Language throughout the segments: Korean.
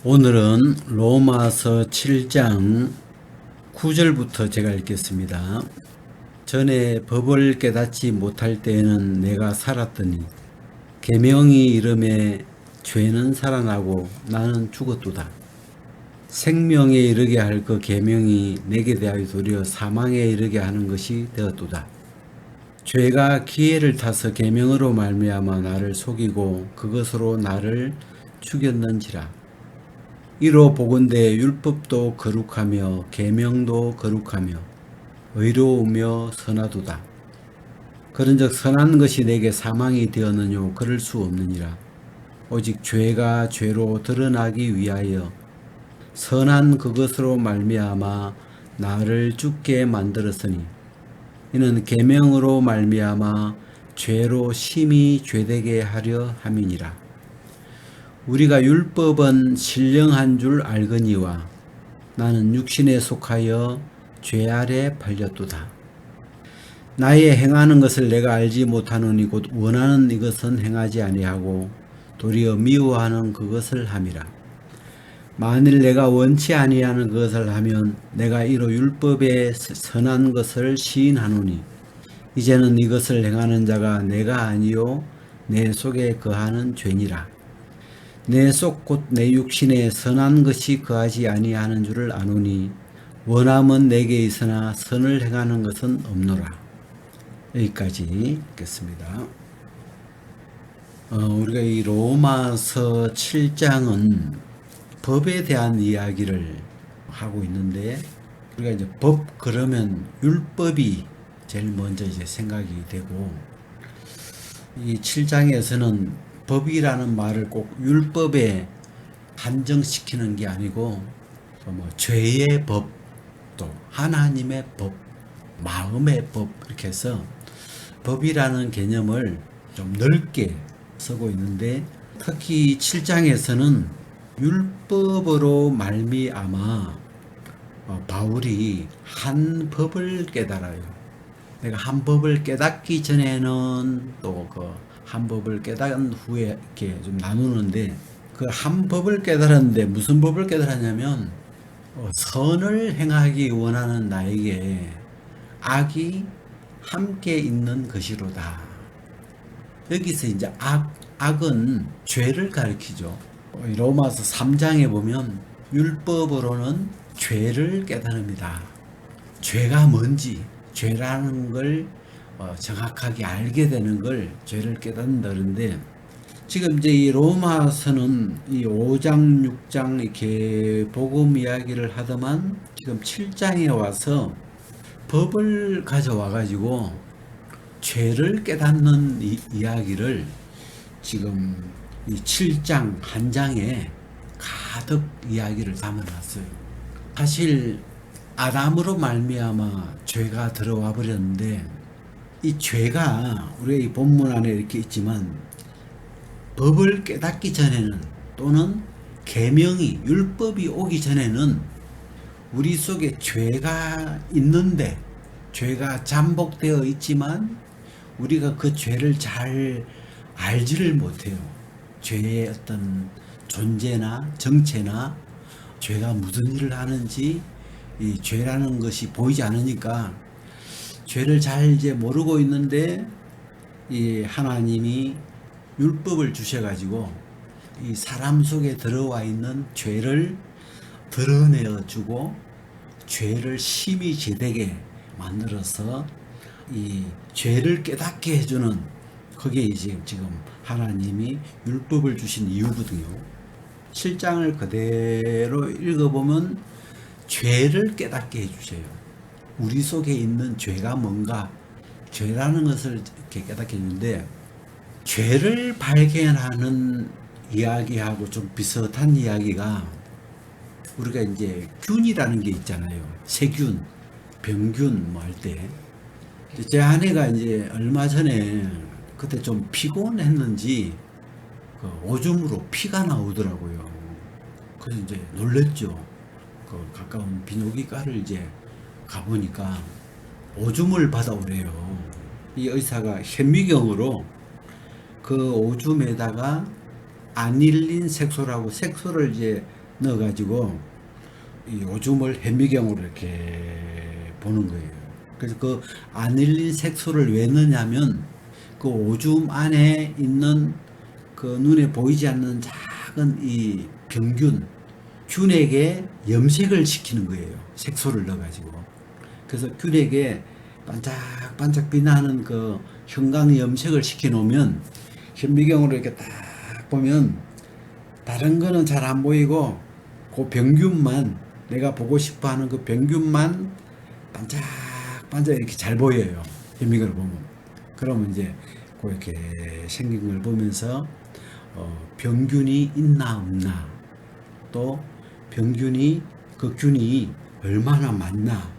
오늘은 로마서 7장 9절부터 제가 읽겠습니다. 전에 법을 깨닫지 못할 때에는 내가 살았더니 계명이 이름에 죄는 살아나고 나는 죽었도다. 생명에 이르게 할 그 계명이 내게 대하여 도리어 사망에 이르게 하는 것이 되었도다. 죄가 기회를 타서 계명으로 말미암아 나를 속이고 그것으로 나를 죽였는지라. 이로 보건대 율법도 거룩하며 계명도 거룩하며 의로우며 선하도다. 그런즉 선한 것이 내게 사망이 되었느뇨 그럴 수 없느니라. 오직 죄가 죄로 드러나기 위하여 선한 그것으로 말미암아 나를 죽게 만들었으니 이는 계명으로 말미암아 죄로 심히 죄되게 하려 함이니라. 우리가 율법은 신령한 줄 알거니와 나는 육신에 속하여 죄 아래 팔렸도다. 나의 행하는 것을 내가 알지 못하노니 곧 원하는 이것은 행하지 아니하고 도리어 미워하는 그것을 함이라. 만일 내가 원치 아니하는 그것을 하면 내가 이로 율법의 선한 것을 시인하노니 이제는 이것을 행하는 자가 내가 아니요 내 속에 거하는 죄니라. 내 속 곧 내 육신에 선한 것이 거하지 아니하는 줄을 아노니 원함은 내게 있으나 선을 행하는 것은 없노라. 여기까지 읽겠습니다. 우리가 이 로마서 7장은 법에 대한 이야기를 하고 있는데 우리가 이제 법 그러면 율법이 제일 먼저 이제 생각이 되고 이 7장에서는 법이라는 말을 꼭 율법에 한정시키는 게 아니고 죄의 법, 또 하나님의 법, 마음의 법 이렇게 해서 법이라는 개념을 좀 넓게 쓰고 있는데 특히 7장에서는 율법으로 말미암아 바울이 한 법을 깨달아요. 내가 한 법을 깨닫기 전에는 또 한 법을 깨달은 후에 이렇게 좀 나누는데 그 한 법을 깨달았는데 무슨 법을 깨달았냐면 선을 행하기 원하는 나에게 악이 함께 있는 것이로다. 여기서 이제 악은 죄를 가리키죠. 로마서 3장에 보면 율법으로는 죄를 깨달습니다. 죄가 뭔지, 죄라는 걸 정확하게 알게 되는 걸 죄를 깨닫는다 그러는데 지금 이제 이 로마서는 이 5장, 6장 이렇게 복음 이야기를 하더만 지금 7장에 와서 법을 가져와 가지고 죄를 깨닫는 이야기를 지금 이 7장 한 장에 가득 이야기를 담아놨어요. 사실 아담으로 말미암아 죄가 들어와 버렸는데 이 죄가 우리가 이 본문 안에 이렇게 있지만 법을 깨닫기 전에는 또는 계명이 율법이 오기 전에는 우리 속에 죄가 있는데 죄가 잠복되어 있지만 우리가 그 죄를 잘 알지를 못해요. 죄의 어떤 존재나 정체나 죄가 무슨 일을 하는지 이 죄라는 것이 보이지 않으니까 죄를 잘 이제 모르고 있는데 이 하나님이 율법을 주셔가지고 이 사람 속에 들어와 있는 죄를 드러내어 주고 죄를 심히 제되게 만들어서 이 죄를 깨닫게 해주는 그게 이제 지금 하나님이 율법을 주신 이유거든요. 7장을 그대로 읽어보면 죄를 깨닫게 해주셔요. 우리 속에 있는 죄가 뭔가 죄라는 것을 이렇게 깨닫게 했는데 죄를 발견하는 이야기하고 좀 비슷한 이야기가 우리가 이제 균이라는 게 있잖아요. 세균, 병균 뭐 할 때 제 아내가 이제 얼마 전에 그때 좀 피곤했는지 그 오줌으로 피가 나오더라고요. 그래서 이제 놀랬죠. 그 가까운 비뇨기과를 이제 가보니까 오줌을 받아오래요. 이 의사가 현미경으로 그 오줌에다가 아닐린 색소라고 색소를 이제 넣어가지고 이 오줌을 현미경으로 이렇게 보는 거예요. 그래서 그 아닐린 색소를 왜 넣냐면 그 오줌 안에 있는 그 눈에 보이지 않는 작은 이 병균, 균에게 염색을 시키는 거예요. 색소를 넣어가지고. 그래서 균에게 반짝반짝 빛나는 그 형광 염색을 시켜놓으면 현미경으로 이렇게 딱 보면 다른 거는 잘 안 보이고 그 병균만 내가 보고 싶어 하는 그 병균만 반짝반짝 이렇게 잘 보여요. 현미경을 보면. 그러면 이제 그렇게 생긴 걸 보면서 병균이 있나 없나 또 병균이 그 균이 얼마나 많나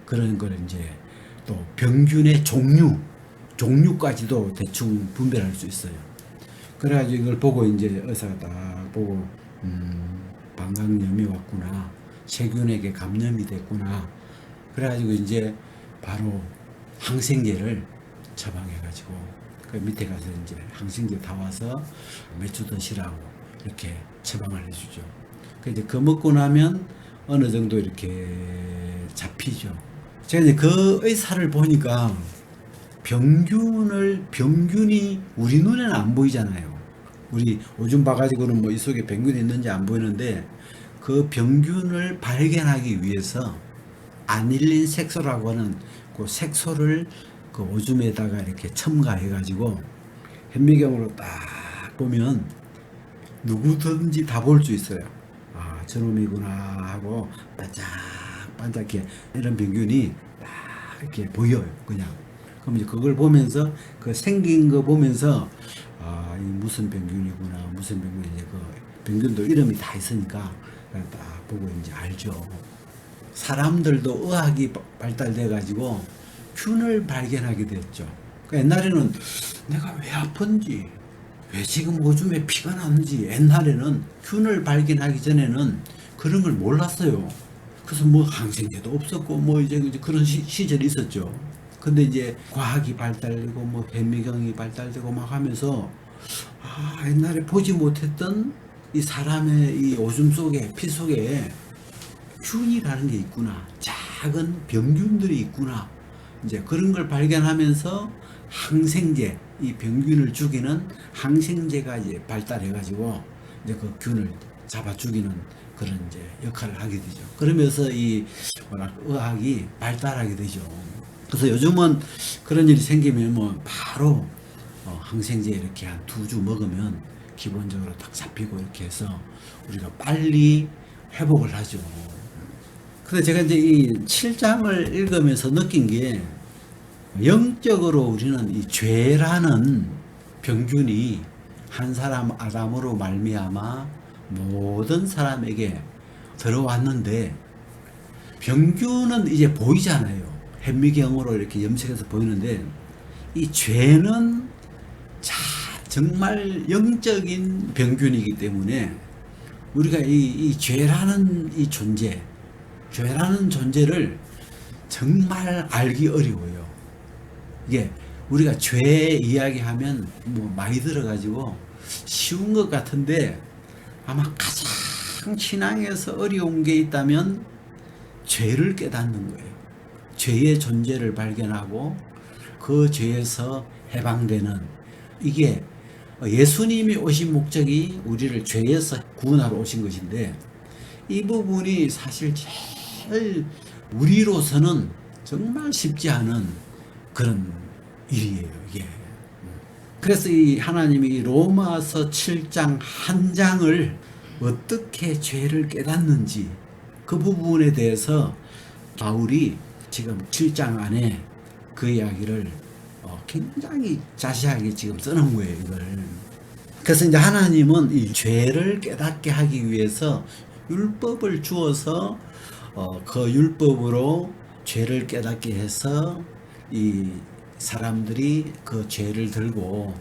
그런 걸 이제 또 병균의 종류까지도 대충 분별할 수 있어요. 그래가지고 이걸 보고 이제 의사가 딱 보고 방광염이 왔구나, 세균에게 감염이 됐구나. 그래가지고 이제 바로 항생제를 처방해가지고 그 밑에 가서 이제 항생제 다 와서 몇 주 드시라고 이렇게 처방을 해주죠. 그 이제 그 먹고 나면 어느 정도 이렇게 잡히죠. 제가 이제 그 의사를 보니까 병균이 우리 눈에는 안 보이잖아요. 우리 오줌 봐가지고는 뭐 이 속에 병균이 있는지 안 보이는데 그 병균을 발견하기 위해서 아닐린 색소라고 하는 그 색소를 그 오줌에다가 이렇게 첨가해가지고 현미경으로 딱 보면 누구든지 다 볼 수 있어요. 아, 저놈이구나 하고 반짝반짝 이런 병균이 딱 이렇게 보여요. 그냥. 그럼 이제 그걸 보면서 그 생긴 거 보면서 아, 이 무슨 병균이구나, 무슨 병균이지. 그 병균도 이름이 다 있으니까 딱 보고 이제 알죠. 사람들도 의학이 발달돼 가지고 균을 발견하게 됐죠. 그러니까 옛날에는 내가 왜 아픈지, 왜 지금 오줌에 피가 나는지 옛날에는 균을 발견하기 전에는 그런 걸 몰랐어요. 그래서 뭐 항생제도 없었고 뭐 이제 그런 시절이 있었죠. 근데 이제 과학이 발달되고 뭐 현미경이 발달되고 막 하면서 아, 옛날에 보지 못했던 이 사람의 이 오줌 속에 피 속에 균이라는 게 있구나, 작은 병균들이 있구나, 이제 그런 걸 발견하면서 항생제, 이 병균을 죽이는 항생제가 이제 발달해가지고 이제 그 균을 잡아 죽이는 그런 이제 역할을 하게 되죠. 그러면서 이 의학이 발달하게 되죠. 그래서 요즘은 그런 일이 생기면 뭐 바로 항생제 이렇게 한 2주 먹으면 기본적으로 딱 잡히고 이렇게 해서 우리가 빨리 회복을 하죠. 근데 제가 이제 이 7장을 읽으면서 느낀 게 영적으로 우리는 이 죄라는 병균이 한 사람 아담으로 말미암아 모든 사람에게 들어왔는데 병균은 이제 보이잖아요. 현미경으로 이렇게 염색해서 보이는데 이 죄는 정말 영적인 병균이기 때문에 우리가 이 죄라는 이 존재, 죄라는 존재를 정말 알기 어려워요. 이게 우리가 죄 이야기하면 뭐 많이 들어가지고 쉬운 것 같은데 아마 가장 신앙에서 어려운 게 있다면 죄를 깨닫는 거예요. 죄의 존재를 발견하고 그 죄에서 해방되는, 이게 예수님이 오신 목적이 우리를 죄에서 구원하러 오신 것인데 이 부분이 사실 제일 우리로서는 정말 쉽지 않은 그런 일이에요, 이게. 그래서 이 하나님이 로마서 7장 한 장을 어떻게 죄를 깨닫는지 그 부분에 대해서 바울이 지금 7장 안에 그 이야기를 굉장히 자세하게 지금 써놓은 거예요, 이걸. 그래서 이제 하나님은 이 죄를 깨닫게 하기 위해서 율법을 주어서 그 율법으로 죄를 깨닫게 해서 이 사람들이 그 죄를 들고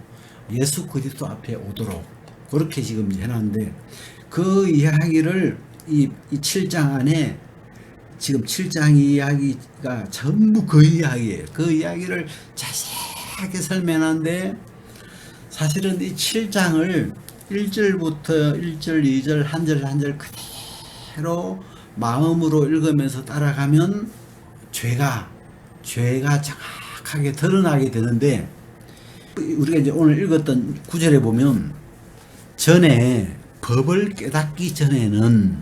예수 그리스도 앞에 오도록 그렇게 지금 해놨는데 그 이야기를 이 7장 안에 지금 7장 이야기가 전부 그 이야기예요. 그 이야기를 자세하게 설명하는데 사실은 이 7장을 1절부터 1절, 2절, 한 절 한 절 그대로 마음으로 읽으면서 따라가면 죄가 정확하게 드러나게 되는데, 우리가 이제 오늘 읽었던 구절에 보면 전에 법을 깨닫기 전에는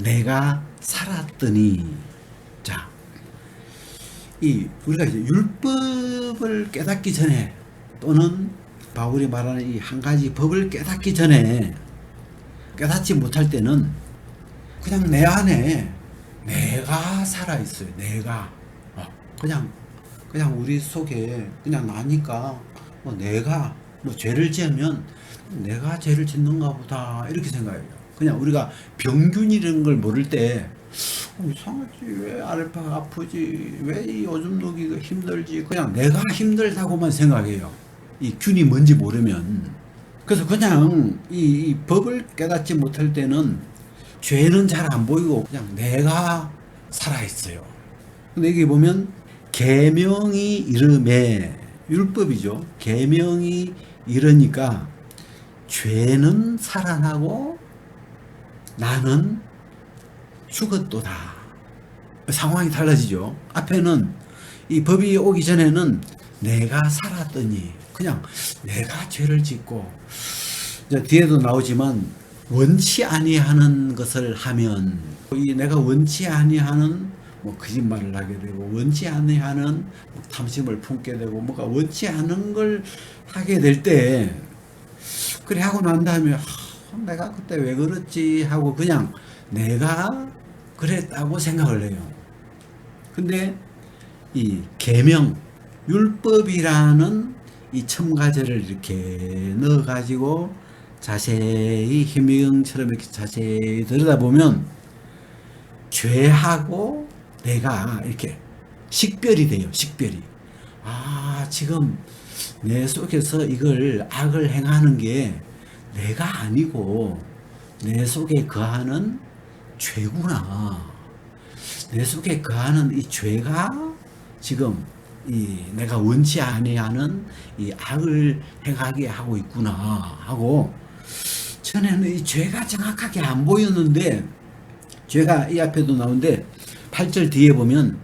내가 살았더니, 자, 우리가 이제 율법을 깨닫기 전에, 또는 바울이 말하는 이 한 가지 법을 깨닫기 전에, 깨닫지 못할 때는 그냥 내 안에 내가 살아있어요. 내가 그냥 우리 속에 그냥 나니까 내가 죄를 지으면 내가 죄를 짓는가 보다 이렇게 생각해요. 그냥 우리가 병균이라는 걸 모를 때 이상하지, 왜 아랫배가 아프지, 왜 이 오줌 누기가 힘들지, 그냥 내가 힘들다고만 생각해요. 이 균이 뭔지 모르면. 그래서 그냥 이 법을 깨닫지 못할 때는 죄는 잘 안 보이고 그냥 내가 살아있어요. 근데 여기 보면 계명이 이름에, 율법이죠. 계명이 이르니까 죄는 살아나고 나는 죽었도다. 상황이 달라지죠. 앞에는 이 법이 오기 전에는 내가 살았더니, 그냥 내가 죄를 짓고, 이제 뒤에도 나오지만 원치 아니하는 것을 하면, 이 내가 원치 아니하는 거짓말을 하게 되고, 원치 아니하는 탐심을 품게 되고, 뭔가 원치 않은 걸 하게 될 때, 그래 하고 난 다음에 내가 그때 왜 그랬지 하고 그냥 내가 그랬다고 생각을 해요. 근데 이 계명, 율법이라는 이 첨가제를 이렇게 넣어가지고 자세히 희미경처럼 이렇게 자세히 들여다보면 죄하고 내가 이렇게 식별이 돼요. 식별이. 지금 내 속에서 이걸 악을 행하는 게 내가 아니고 내 속에 거하는 죄구나. 내 속에 거하는 이 죄가 지금 내가 원치 아니하는 이 악을 행하게 하고 있구나 하고, 전에는 이 죄가 정확하게 안 보였는데, 죄가 이 앞에도 나오는데 8절 뒤에 보면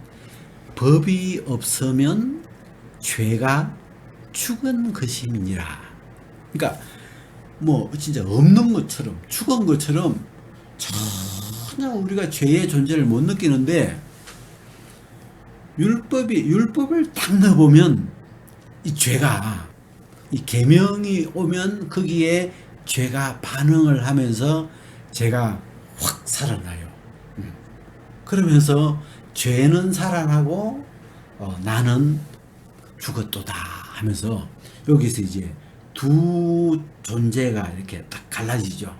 법이 없으면 죄가 죽은 것임이니라. 그러니까 진짜 없는 것처럼, 죽은 것처럼 전혀 우리가 죄의 존재를 못 느끼는데, 율법을 딱 넣어보면 이 죄가, 이 계명이 오면 거기에 죄가 반응을 하면서 죄가 확 살아나요. 그러면서 죄는 살아나고 나는 죽었도다 하면서 여기서 이제 두 존재가 이렇게 딱 갈라지죠.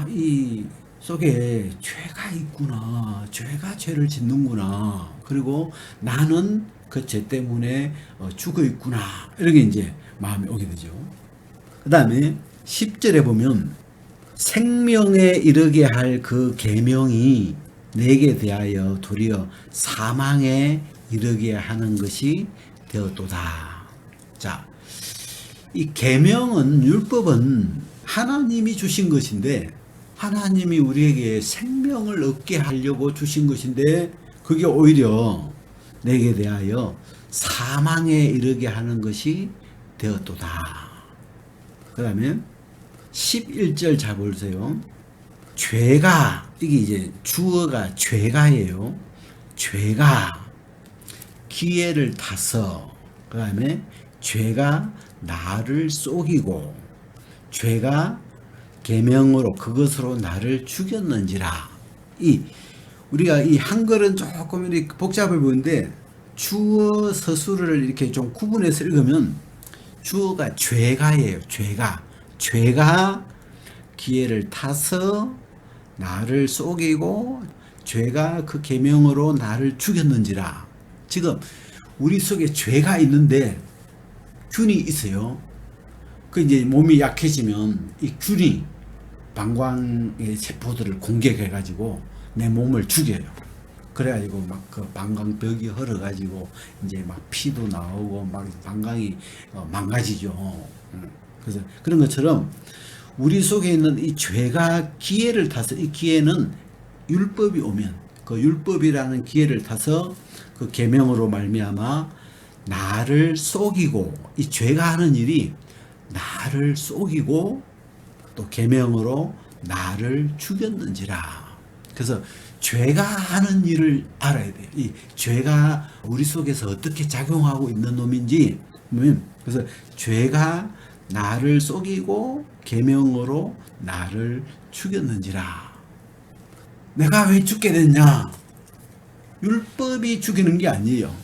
이 속에 죄가 있구나. 죄가 죄를 짓는구나. 그리고 나는 그 죄 때문에 죽어 있구나. 이렇게 이제 마음이 오게 되죠. 그 다음에 10절에 보면 생명에 이르게 할 그 계명이 내게 대하여 도리어 사망에 이르게 하는 것이 되었도다. 자, 이 계명은, 율법은 하나님이 주신 것인데, 하나님이 우리에게 생명을 얻게 하려고 주신 것인데, 그게 오히려 내게 대하여 사망에 이르게 하는 것이 되었도다. 그 다음에 11절 잘 보세요. 죄가, 이게 이제 주어가 죄가예요. 죄가 기회를 타서, 그 다음에 죄가 나를 속이고, 죄가 계명으로 그것으로 나를 죽였는지라. 우리가 이 한글은 조금 이렇게 복잡해 보이는데, 주어 서술을 이렇게 좀 구분해서 읽으면 주어가 죄가예요. 죄가 기회를 타서 나를 속이고, 죄가 그 계명으로 나를 죽였는지라. 지금 우리 속에 죄가 있는데 균이 있어요. 그 이제 몸이 약해지면 이 균이 방광의 세포들을 공격해가지고 내 몸을 죽여요. 그래가지고 막 그 방광벽이 헐어가지고 이제 막 피도 나오고 막 방광이 망가지죠. 그래서 그런 것처럼 우리 속에 있는 이 죄가 기회를 타서, 이 기회는 율법이 오면 그 율법이라는 기회를 타서 그 계명으로 말미암아 나를 속이고, 이 죄가 하는 일이 나를 속이고 또 계명으로 나를 죽였는지라. 그래서 죄가 하는 일을 알아야 돼요. 이 죄가 우리 속에서 어떻게 작용하고 있는 놈인지. 그래서 죄가 나를 속이고 계명으로 나를 죽였는지라. 내가 왜 죽게 됐냐? 율법이 죽이는 게 아니에요.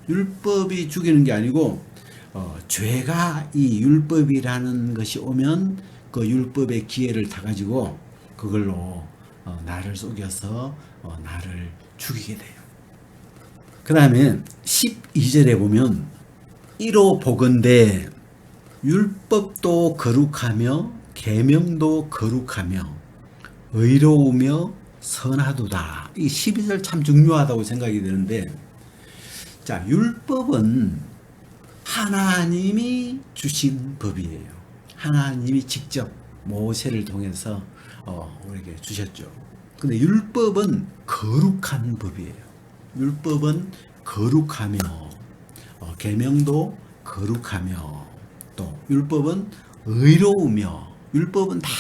율법이 죽이는 게 아니고 죄가 이 율법이라는 것이 오면 그 율법의 기회를 타가지고 그걸로 나를 속여서 나를 죽이게 돼요. 그 다음에 12절에 보면 이로 보건대 율법도 거룩하며 계명도 거룩하며 의로우며 선하도다. 이 12절 참 중요하다고 생각이 되는데, 자, 율법은 하나님이 주신 법이에요. 하나님이 직접 모세를 통해서 우리에게 주셨죠. 근데 율법은 거룩한 법이에요. 율법은 거룩하며 계명도 거룩하며 또 율법은 의로우며, 율법은 다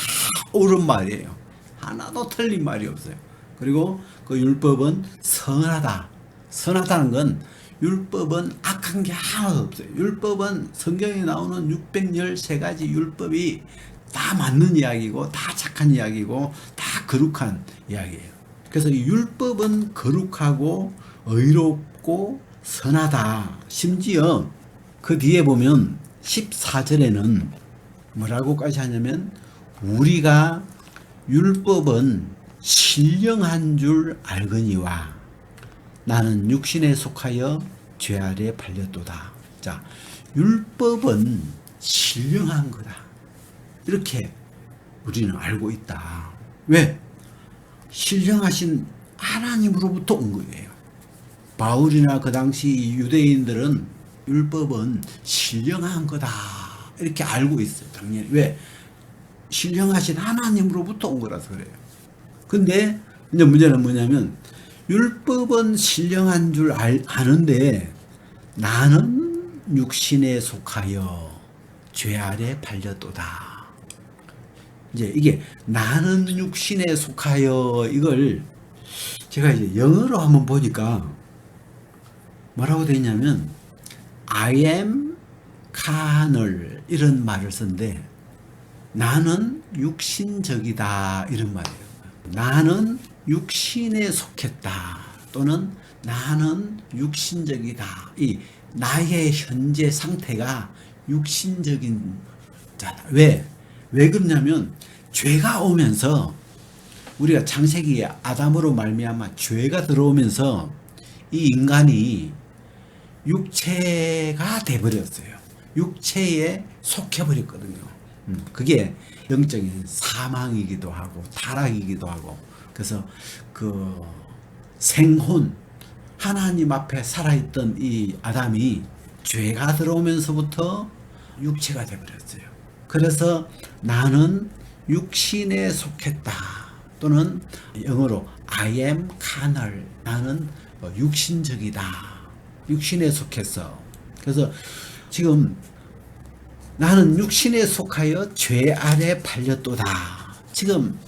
옳은 말이에요. 하나도 틀린 말이 없어요. 그리고 그 율법은 선하다. 선하다는 건 율법은 악한 게 하나도 없어요. 율법은 성경에 나오는 613가지 율법이 다 맞는 이야기고 다 착한 이야기고 다 거룩한 이야기예요. 그래서 이 율법은 거룩하고 의롭고 선하다. 심지어 그 뒤에 보면 14절에는 뭐라고까지 하냐면 우리가 율법은 신령한 줄 알거니와 나는 육신에 속하여 죄 아래 팔렸도다. 자, 율법은 신령한 거다. 이렇게 우리는 알고 있다. 왜? 신령하신 하나님으로부터 온 거예요. 바울이나 그 당시 유대인들은 율법은 신령한 거다. 이렇게 알고 있어요. 당연히. 왜? 신령하신 하나님으로부터 온 거라서 그래요. 근데 이제 문제는 뭐냐면 율법은 신령한 줄 아는데 나는 육신에 속하여 죄 아래 팔렸도다. 이제 이게 나는 육신에 속하여, 이걸 제가 이제 영어로 한번 보니까 뭐라고 되어 있냐면 I am carnal 이런 말을 쓴데 나는 육신적이다 이런 말이에요. 나는 육신에 속했다 또는 나는 육신적이다. 이 나의 현재 상태가 육신적인 자다. 왜 그러냐면 죄가 오면서 우리가 창세기에 아담으로 말미암아 죄가 들어오면서 이 인간이 육체가 돼버렸어요. 육체에 속해버렸거든요. 그게 영적인 사망이기도 하고 타락이기도 하고, 그래서 그 생혼, 하나님 앞에 살아있던 이 아담이 죄가 들어오면서부터 육체가 돼버렸어요. 그래서 나는 육신에 속했다 또는 영어로 I am carnal, 나는 육신적이다, 육신에 속했어. 그래서 지금 나는 육신에 속하여 죄 아래 팔렸도다. 지금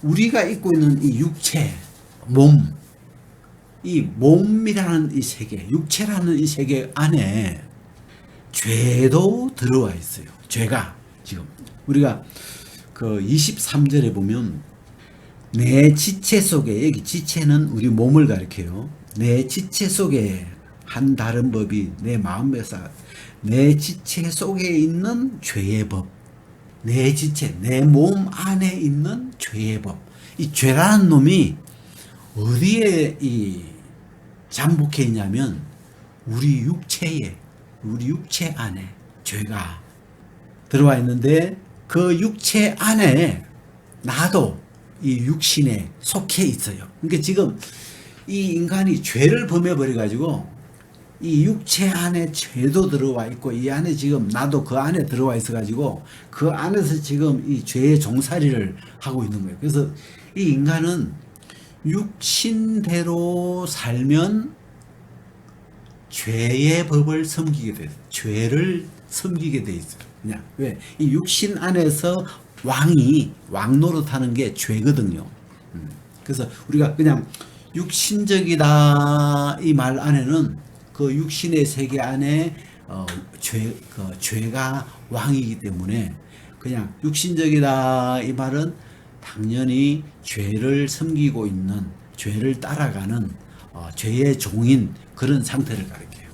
우리가 입고 있는 이 육체, 몸, 이 몸이라는 이 세계, 육체라는 이 세계 안에 죄도 들어와 있어요. 죄가 지금 우리가 그 23절에 보면 내 지체 속에, 여기 지체는 우리 몸을 가리켜요. 내 지체 속에 한 다른 법이 내 마음에서, 내 지체 속에 있는 죄의 법, 내 지체, 내 몸 안에 있는 죄의 법. 이 죄라는 놈이 어디에 이 잠복해 있냐면 우리 육체에, 우리 육체 안에 죄가 들어와 있는데 그 육체 안에 나도 이 육신에 속해 있어요. 그러니까 지금 이 인간이 죄를 범해버려 가지고 이 육체 안에 죄도 들어와 있고 이 안에 지금 나도 그 안에 들어와 있어 가지고 그 안에서 지금 이 죄의 종살이를 하고 있는 거예요. 그래서 이 인간은 육신대로 살면 죄의 법을 섬기게 돼 있어요. 죄를 섬기게 돼 있어요. 그냥 왜? 이 육신 안에서 왕 노릇하는 게 죄거든요. 그래서 우리가 그냥 육신적이다 이 말 안에는 그 육신의 세계 안에 죄가 왕이기 때문에 그냥 육신적이다 이 말은 당연히 죄를 섬기고 있는 죄를 따라가는 죄의 종인 그런 상태를 가리켜요.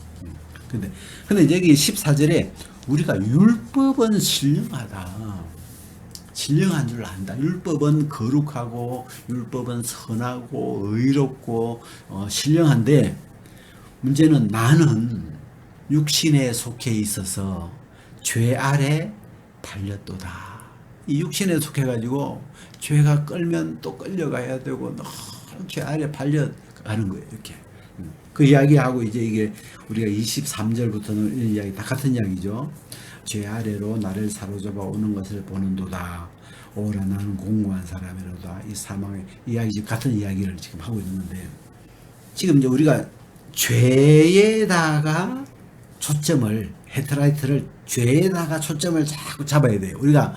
근데 여기 14절에 우리가 율법은 신령하다. 신령한 줄 안다. 율법은 거룩하고 율법은 선하고 의롭고 신령한데 문제는 나는 육신에 속해 있어서 죄 아래 달렸도다. 이 육신에 속해 가지고 죄가 끌면 또 끌려가야 되고 너무 죄 아래 팔려가는 거예요. 이렇게. 그 이야기하고 이제 이게 우리가 23절부터는 이런 이야기 다 같은 이야기죠. 죄 아래로 나를 사로잡아 오는 것을 보는도다. 오라 나는 공고한 사람이로다. 이 사망의 이야기 같은 이야기를 지금 하고 있는데 지금 이제 우리가 죄에다가 초점을 헤드라이트를 죄에다가 초점을 자꾸 잡아야 돼요. 우리가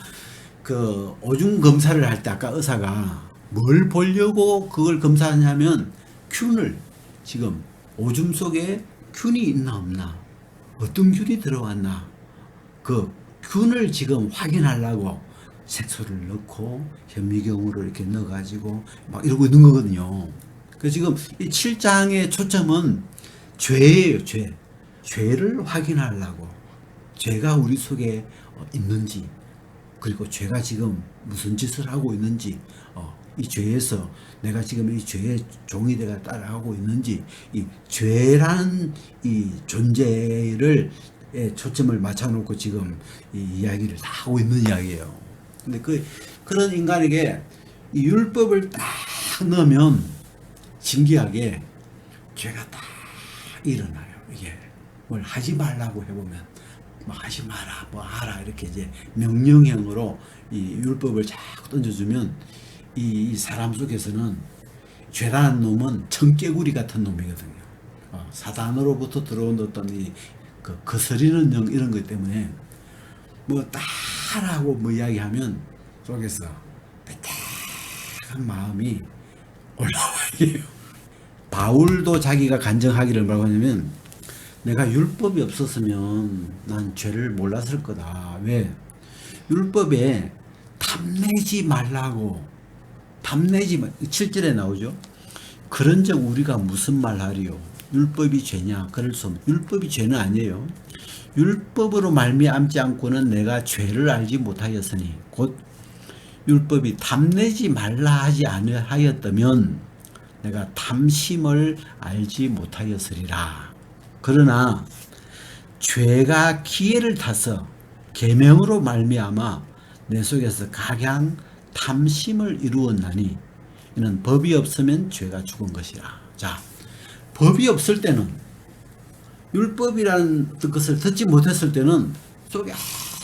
그 오줌 검사를 할 때 아까 의사가 뭘 보려고 그걸 검사하냐면 균을 지금 오줌 속에 균이 있나 없나 어떤 균이 들어왔나 그 균을 지금 확인하려고 색소를 넣고 현미경으로 이렇게 넣어가지고 막 이러고 있는 거거든요. 그 지금 이 7장의 초점은 죄예요. 죄를 확인하려고 죄가 우리 속에 있는지 그리고 죄가 지금 무슨 짓을 하고 있는지 이 죄에서 내가 지금 이 죄의 종이 되어 따라가고 있는지 이 죄라는 이 존재를 초점을 맞춰놓고 지금 이 이야기를 다 하고 있는 이야기예요. 근데 그런 인간에게 이 율법을 딱 넣으면 신기하게 죄가 딱 일어나요. 이게 뭘 하지 말라고 해보면 뭐 하지 마라, 뭐 하라 이렇게 이제 명령형으로 이 율법을 자꾸 던져주면 이 사람 속에서는 죄라는 놈은 청개구리 같은 놈이거든요. 사단으로부터 들어온 어떤 그 거스리는 영 이런 것 때문에 뭐 따라고 뭐 이야기하면 속에서 따뜻한 마음이 올라와요. 바울도 자기가 간증하기를 뭐라고 하냐면 내가 율법이 없었으면 난 죄를 몰랐을 거다. 왜? 율법에 탐내지 말라고 7절에 나오죠. 그런즉 우리가 무슨 말 하리요? 율법이 죄냐? 그럴 수 없는. 율법이 죄는 아니에요. 율법으로 말미암지 않고는 내가 죄를 알지 못하였으니 곧 율법이 탐내지 말라 하지 아니하였다면 내가 탐심을 알지 못하였으리라. 그러나 죄가 기회를 타서 계명으로 말미암아 내 속에서 각양 탐심을 이루었나니 이는 법이 없으면 죄가 죽은 것이라. 자, 법이 없을 때는 율법이라는 것을 듣지 못했을 때는 속에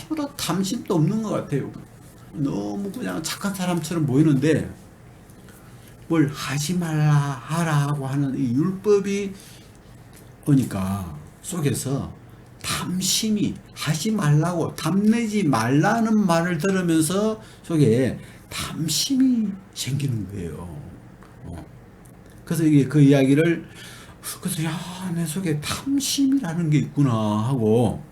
아무런 탐심도 없는 것 같아요. 너무 그냥 착한 사람처럼 보이는데 뭘 하지 말라 하라고 하는 이 율법이 오니까 속에서 탐심이 하지 말라고 탐내지 말라는 말을 들으면서 속에 탐심이 생기는 거예요. 그래서 이게 그 이야기를 그래서 내 속에 탐심이라는 게 있구나 하고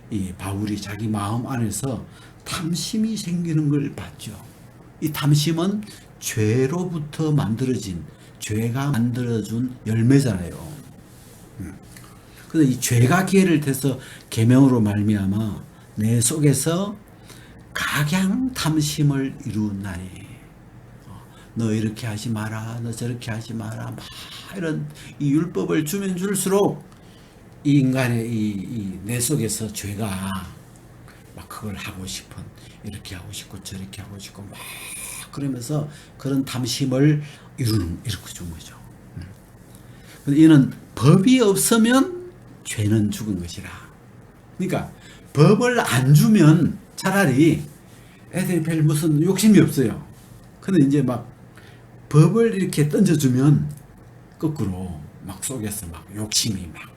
이 바울이 자기 마음 안에서 탐심이 생기는 걸 봤죠. 이 탐심은 죄로부터 만들어진 죄가 만들어준 열매잖아요. 그래서 이 죄가 기회를 대서 계명으로 말미암아 내 속에서 각양 탐심을 이루나니 너 이렇게 하지 마라, 너 저렇게 하지 마라, 막 이런 이 율법을 주면 줄수록 이 인간의 이 내 속에서 죄가 막 그걸 하고 싶은 이렇게 하고 싶고 저렇게 하고 싶고 막 그러면서 그런 탐심을 일으켜 준 거죠. 이는 법이 없으면 죄는 죽은 것이라. 그러니까 법을 안 주면 차라리 애들이 별 무슨 욕심이 없어요. 근데 이제 막 법을 이렇게 던져주면 거꾸로 막 속에서 막 욕심이 막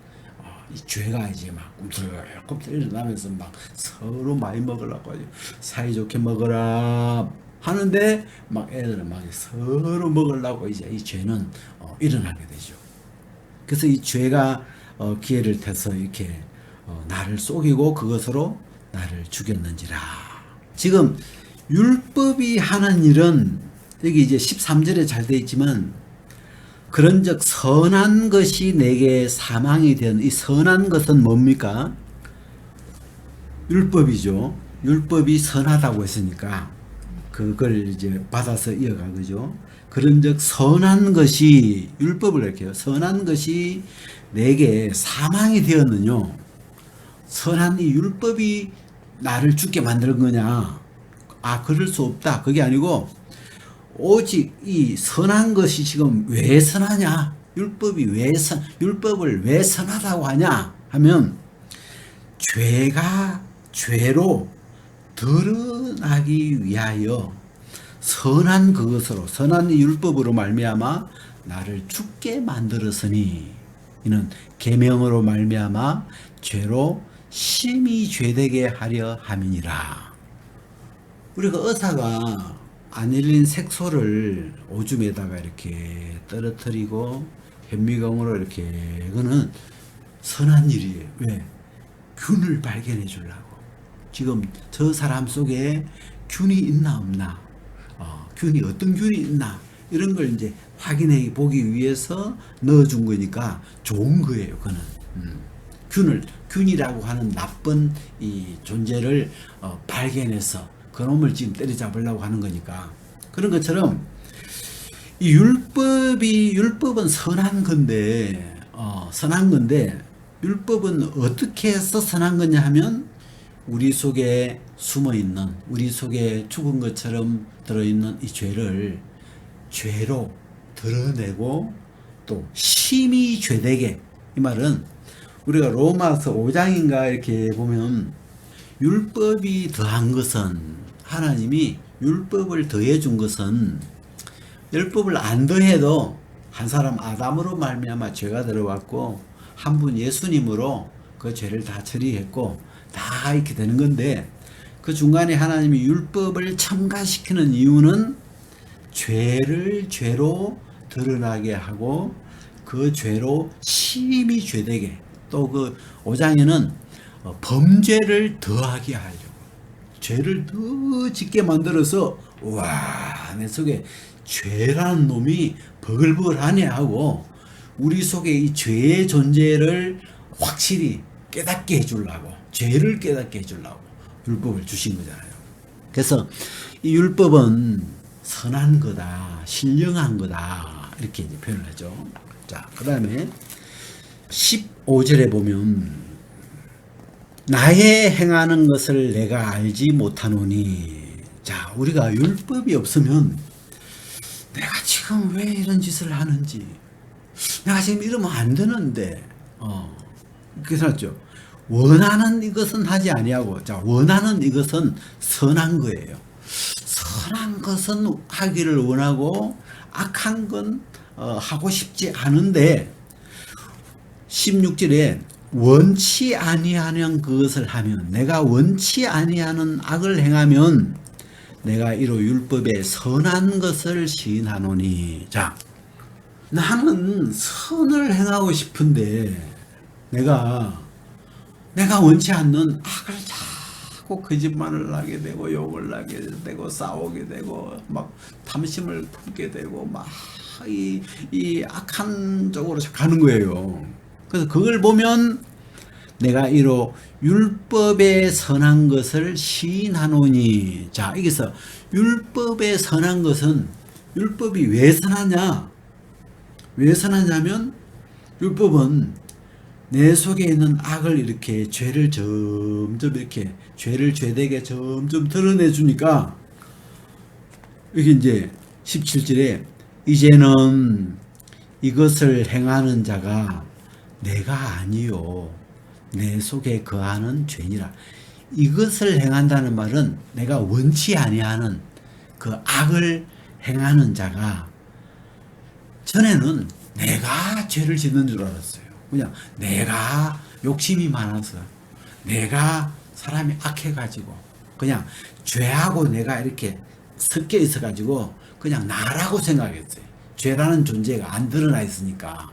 이 죄가 이제 막 꿈틀꿈틀 일어나면서 막 서로 많이 먹으려고 하죠. 사이좋게 먹어라 하는데 막 애들은 막 서로 먹으려고 이제 이 죄는 일어나게 되죠. 그래서 이 죄가 기회를 타서 이렇게 나를 속이고 그것으로 나를 죽였는지라. 지금 율법이 하는 일은 여기 이제 13절에 잘 되어 있지만 그런즉 선한 것이 내게 사망이 된 이 선한 것은 뭡니까? 율법이죠. 율법이 선하다고 했으니까 그걸 이제 받아서 이어가죠. 그런즉 선한 것이 율법을 이렇게 해요. 선한 것이 내게 사망이 되었느뇨. 선한 이 율법이 나를 죽게 만든 거냐? 그럴 수 없다. 그게 아니고 오직 이 선한 것이 지금 왜 선하냐? 율법을 왜 선하다고 하냐? 하면 죄로 드러나기 위하여 선한 그것으로 선한 율법으로 말미암아 나를 죽게 만들었으니 이는 계명으로 말미암아 죄로 심히 죄되게 하려 함이니라. 우리가 의사가 안 열린 색소를 오줌에다가 이렇게 떨어뜨리고 현미경으로 이렇게 그거는 선한 일이에요. 왜? 균을 발견해 주려고. 지금 저 사람 속에 균이 있나 없나, 균이 어떤 균이 있나 이런 걸 이제 확인해 보기 위해서 넣어준 거니까 좋은 거예요. 그거는 균이라고 하는 나쁜 이 존재를 발견해서 그놈을 지금 때려잡으려고 하는 거니까. 그런 것처럼 이 율법은 선한 건데 율법은 어떻게 해서 선한 거냐 하면 우리 속에 숨어 있는, 우리 속에 죽은 것처럼 들어있는 이 죄로 드러내고 또 심히 죄되게. 이 말은 우리가 로마서 5장인가 이렇게 보면 율법이 더한 것은, 하나님이 율법을 더해 준 것은, 율법을 안 더해도 한 사람 아담으로 말미암아 죄가 들어왔고 한 분 예수님으로 그 죄를 다 처리했고 다 이렇게 되는 건데, 그 중간에 하나님이 율법을 첨가시키는 이유는 죄를 죄로 드러나게 하고 그 죄로 심히 죄되게, 또 그 5장에는 범죄를 더하게 하려고, 죄를 더 짓게 만들어서 와, 내 속에 죄라는 놈이 버글버글하네 하고 우리 속에 이 죄의 존재를 확실히 깨닫게 해주려고, 죄를 깨닫게 해주려고 율법을 주신 거잖아요. 그래서 이 율법은 선한 거다, 신령한 거다, 이렇게 이제 표현을 하죠. 자, 그 다음에 15절에 보면 나의 행하는 것을 내가 알지 못하노니. 자, 우리가 율법이 없으면 내가 지금 왜 이런 짓을 하는지, 내가 지금 이러면 안 되는데, 그래서 했죠. 원하는 이것은 하지 아니하고, 자, 원하는 이것은 선한 거예요. 선한 것은 하기를 원하고 악한 건 하고 싶지 않은데, 16절에 원치 아니하는 그것을 하면, 내가 원치 아니하는 악을 행하면 내가 이로 율법에 선한 것을 시인하노니. 자, 나는 선을 행하고 싶은데 내가 원치 않는 악을 자꾸 거짓말을 하게 되고 욕을 하게 되고 싸우게 되고 막 탐심을 품게 되고 막 이 악한 쪽으로 가는 거예요. 그래서 그걸 보면 내가 이로 율법에 선한 것을 시인하노니. 자, 여기서 율법에 선한 것은, 율법이 왜 선하냐? 왜 선하냐면 율법은 내 속에 있는 악을 이렇게, 죄를 점점 이렇게, 죄를 죄되게 점점 드러내 주니까, 여기 이제 17절에 이제는 이것을 행하는 자가 내가 아니요 내 속에 거하는 죄니라. 이것을 행한다는 말은 내가 원치 아니하는 그 악을 행하는 자가, 전에는 내가 죄를 짓는 줄 알았어요. 그냥 내가 욕심이 많아서, 내가 사람이 악해가지고, 그냥 죄하고 내가 이렇게 섞여 있어가지고 그냥 나라고 생각했어요. 죄라는 존재가 안 드러나 있으니까.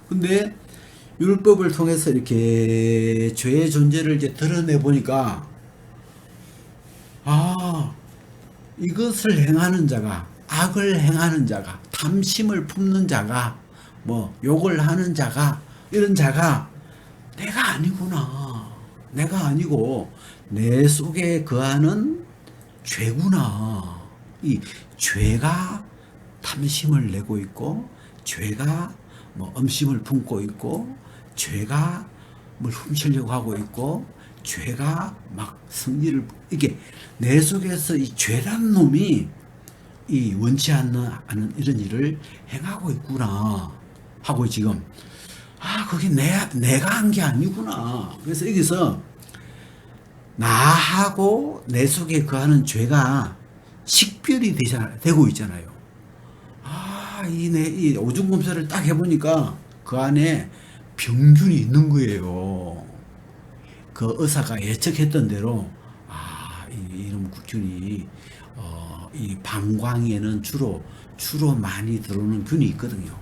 근데 율법을 통해서 이렇게 죄의 존재를 이제 드러내 보니까, 아, 이것을 행하는 자가, 악을 행하는 자가, 탐심을 품는 자가, 뭐 욕을 하는 자가, 이런 자가 내가 아니구나. 내가 아니고 내 속에 거하는 죄구나. 이 죄가 탐심을 내고 있고, 죄가 뭐 음심을 품고 있고, 죄가 뭘 훔치려고 하고 있고, 죄가 막 성질을, 이게 내 속에서 이 죄란 놈이 이 원치 않는 이런 일을 행하고 있구나 하고 지금, 아, 그게 내가 한 게 아니구나. 그래서 여기서 나하고 내 속에 거하는 죄가 식별이 되고 있잖아요. 아, 이 오줌검사를 딱 해보니까 그 안에 병균이 있는 거예요. 그 의사가 예측했던 대로, 아, 이런 균이, 이 방광에는 주로 많이 들어오는 균이 있거든요.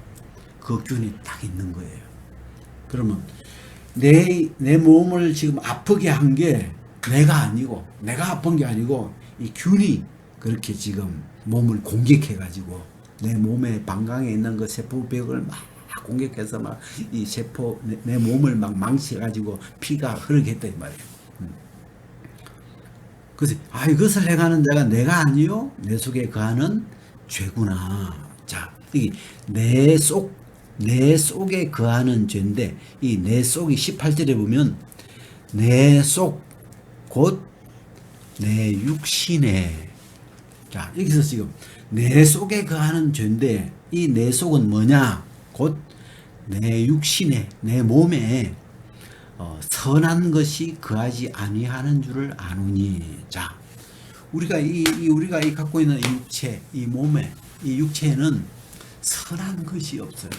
그 균이 딱 있는 거예요. 그러면 내 몸을 지금 아프게 한 게 내가 아니고, 내가 아픈 게 아니고, 이 균이 그렇게 지금 몸을 공격해가지고, 내 몸에 방광에 있는 그 세포벽을 막 공격해서 막 이 세포, 내 몸을 막 망치해가지고 피가 흐르게 했다, 이 말이에요. 그래서, 아, 이것을 행하는 자가 내가 아니요 내 속에 거하는 죄구나. 자, 이게 내 속에 거하는 죄인데, 이 내 속이 18절에 보면, 내 속, 곧 내 육신에. 자, 여기서 지금 내 속에 거하는 죄인데, 이 내 속은 뭐냐? 곧 내 육신에, 내 몸에 선한 것이 거하지 아니하는 줄을 아노니. 자, 우리가 갖고 있는 이 육체, 이 몸에, 이 육체에는 선한 것이 없어요.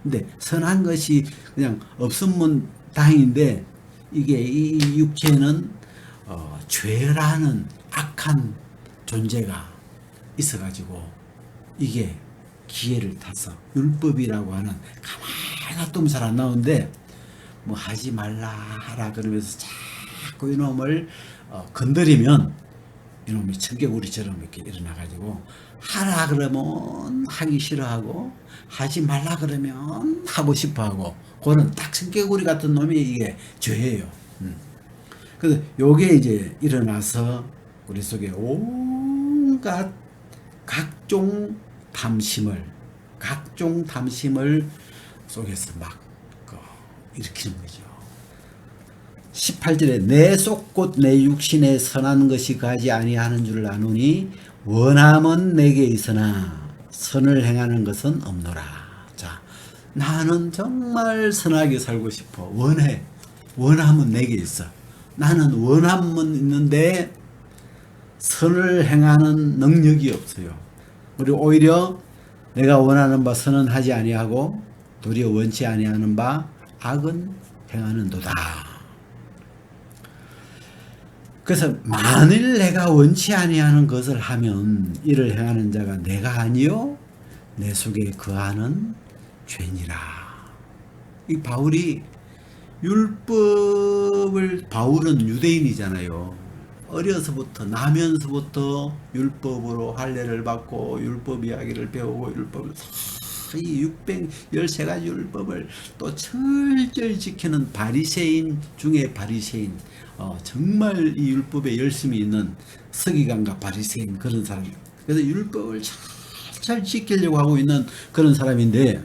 근데 선한 것이 그냥 없으면 다행인데, 이게 이 육체에는 죄라는 악한 존재가 있어가지고 이게 기회를 타서 율법이라고 하는, 가만히 놔두면 잘 안 나오는데, 뭐 하지 말라 하라 그러면서 자꾸 이놈을 건드리면 이놈이 청개구리처럼 이렇게 일어나가지고, 하라 그러면 하기 싫어하고, 하지 말라 그러면 하고 싶어하고, 그런 딱 청개구리 같은 놈이 이게 죄예요. 그래서 요게 이제 일어나서 우리 속에 온갖 각종 탐심을 속에서 막 일으키는 거죠. 18절에 내 속 곧 내 육신에 선한 것이 가지 아니하는 줄 아노니 원함은 내게 있으나 선을 행하는 것은 없노라. 자, 나는 정말 선하게 살고 싶어. 원함은 내게 있어. 나는 원함은 있는데 선을 행하는 능력이 없어요. 그리고 오히려 내가 원하는 바 선은 하지 아니하고 도리어 원치 아니하는 바 악은 행하는도다. 그래서 만일 내가 원치 아니하는 것을 하면 이를 행하는 자가 내가 아니요 내 속에 거하는 죄니라. 이 바울이 바울은 유대인이잖아요. 어려서부터 나면서부터 율법으로 할례를 받고 율법 이야기를 배우고 율법을 이 613가지 율법을 또 철저히 지키는 바리새인 중에 바리새인, 정말 이 율법에 열심히 있는 서기관과 바리새인 그런 사람. 그래서 율법을 잘 지키려고 하고 있는 그런 사람인데,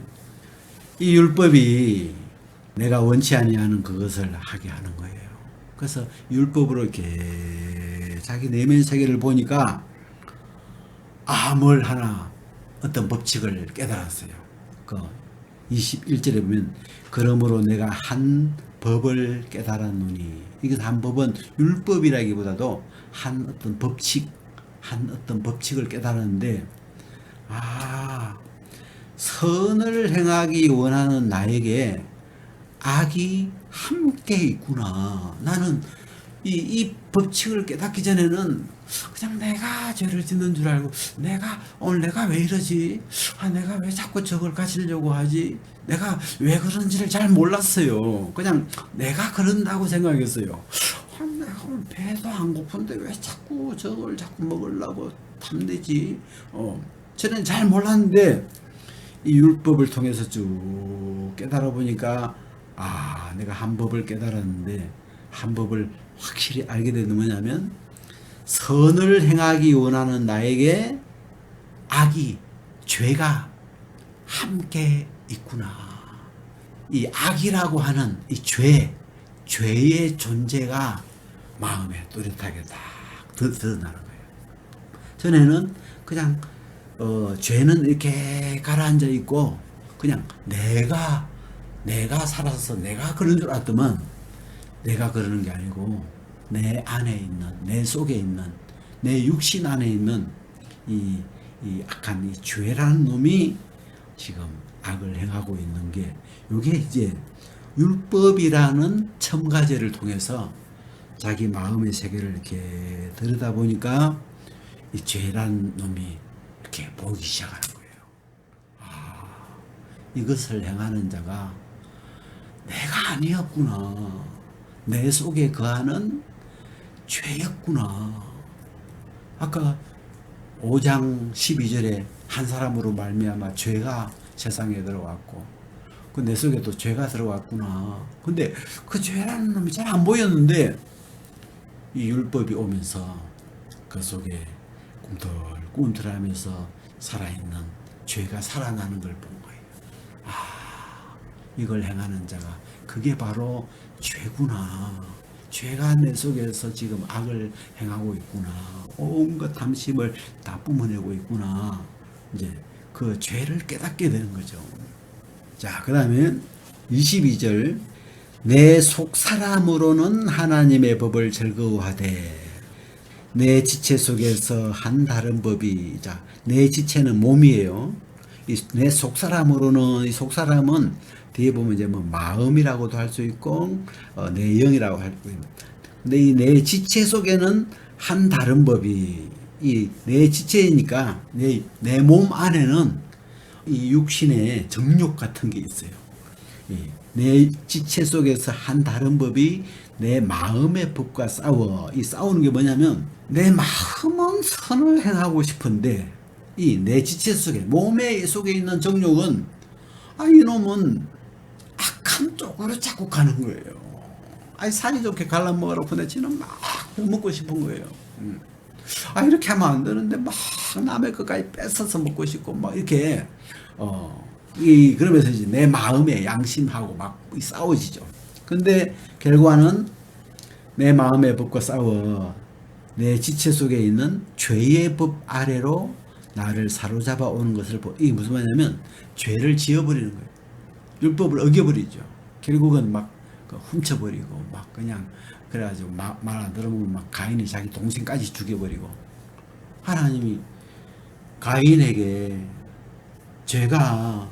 이 율법이 내가 원치 아니하는 그것을 하게 하는 거예요. 그래서 율법으로 이렇게 자기 내면 세계를 보니까, 뭘 하나 어떤 법칙을 깨달았어요. 21절에 보면 그러므로 내가 한 법을 깨달았노니, 이것 한 법은 율법이라기보다도 한 어떤 법칙, 한 어떤 법칙을 깨달았는데, 선을 행하기 원하는 나에게 악이 함께 있구나. 나는 이 법칙을 깨닫기 전에는 그냥 내가 죄를 짓는 줄 알고, 오늘 내가 왜 이러지? 내가 왜 자꾸 저걸 가지려고 하지? 내가 왜 그런지를 잘 몰랐어요. 그냥 내가 그런다고 생각했어요. 내가 오늘 배도 안 고픈데 왜 자꾸 저걸 자꾸 먹으려고 탐내지? 저는 잘 몰랐는데, 이 율법을 통해서 쭉 깨달아 보니까, 내가 한 법을 깨달았는데, 한 법을 확실히 알게 되는 뭐냐면, 선을 행하기 원하는 나에게 악이, 죄가 함께 있구나. 이 악이라고 하는 이 죄의 존재가 마음에 뚜렷하게 딱 드러나는 거예요. 전에는 그냥 죄는 이렇게 가라앉아 있고, 그냥 내가 살아서 내가 그런 줄 알았더만, 내가 그러는 게 아니고 내 안에 있는, 내 속에 있는, 내 육신 안에 있는 이 악한 이 죄라는 놈이 지금 악을 행하고 있는 게, 이게 이제 율법이라는 첨가제를 통해서 자기 마음의 세계를 이렇게 들여다보니까 이 죄라는 놈이 이렇게 보이기 시작하는 거예요. 이것을 행하는 자가 내가 아니었구나. 내 속에 거하는 죄였구나. 아까 5장 12절에 한 사람으로 말미암아 죄가 세상에 들어왔고, 그 내 속에 또 죄가 들어왔구나. 근데 그 죄라는 놈이 잘 안 보였는데, 이 율법이 오면서 그 속에 꿈틀꿈틀하면서 살아있는 죄가 살아나는 걸 본 거예요. 이걸 행하는 자가 그게 바로 죄구나. 죄가 내 속에서 지금 악을 행하고 있구나. 온갖 탐심을 다 뿜어내고 있구나. 이제 그 죄를 깨닫게 되는 거죠. 자, 그 다음에 22절. 내 속사람으로는 하나님의 법을 즐거워하되 내 지체 속에서 한 다른 법이, 자, 내 지체는 몸이에요. 내 속사람으로는, 이 속사람은 뒤에 보면 이제 뭐 마음이라고도 할 수 있고, 내 영이라고 할 수 있고, 근데 이 내 지체 속에는 한 다른 법이, 이 내 지체이니까 내 몸 안에는 이 육신의 정욕 같은 게 있어요. 내 지체 속에서 한 다른 법이 내 마음의 법과 싸워. 이 싸우는 게 뭐냐면, 내 마음은 선을 행하고 싶은데, 이 내 지체 속에, 몸의 속에 있는 정욕은, 이놈은 악한 쪽으로 자꾸 가는 거예요. 사이 좋게 갈라먹으라고 근데 지는 막 먹고 싶은 거예요. 이렇게 하면 안 되는데 막 남의 것까지 뺏어서 먹고 싶고, 막 이렇게, 그러면서 이제 내 마음의 양심하고 막 싸워지죠. 근데 결과는 내 마음의 법과 싸워 내 지체 속에 있는 죄의 법 아래로 나를 사로잡아 오는 것을 이게 무슨 말이냐면, 죄를 지어버리는 거예요. 율법을 어겨버리죠. 결국은 막 훔쳐버리고, 막 그냥 그래가지고 말 안 들으면 막 가인이 자기 동생까지 죽여버리고, 하나님이 가인에게 죄가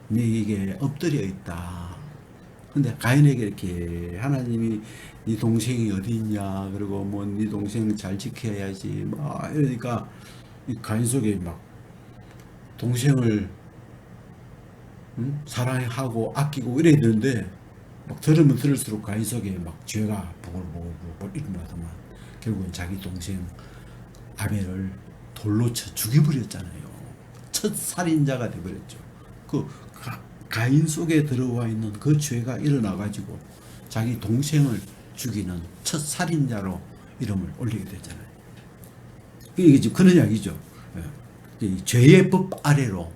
네게 엎드려 있다. 근데 가인에게 이렇게 하나님이 네 동생이 어디 있냐, 그리고 뭐 네 동생 잘 지켜야지 막 이러니까, 이 가인 속에 막 동생을 사랑하고 아끼고 이래야 되는데, 막 들으면 들을수록 가인 속에 막 죄가 보글보글 일어나더만, 결국은 자기 동생 아벨을 돌로 쳐 죽여버렸잖아요. 첫 살인자가 되어버렸죠. 그 가인 속에 들어와 있는 그 죄가 일어나가지고 자기 동생을 죽이는 첫 살인자로 이름을 올리게 되잖아요. 이게 지금 그런 이야기죠. 이 죄의 법 아래로,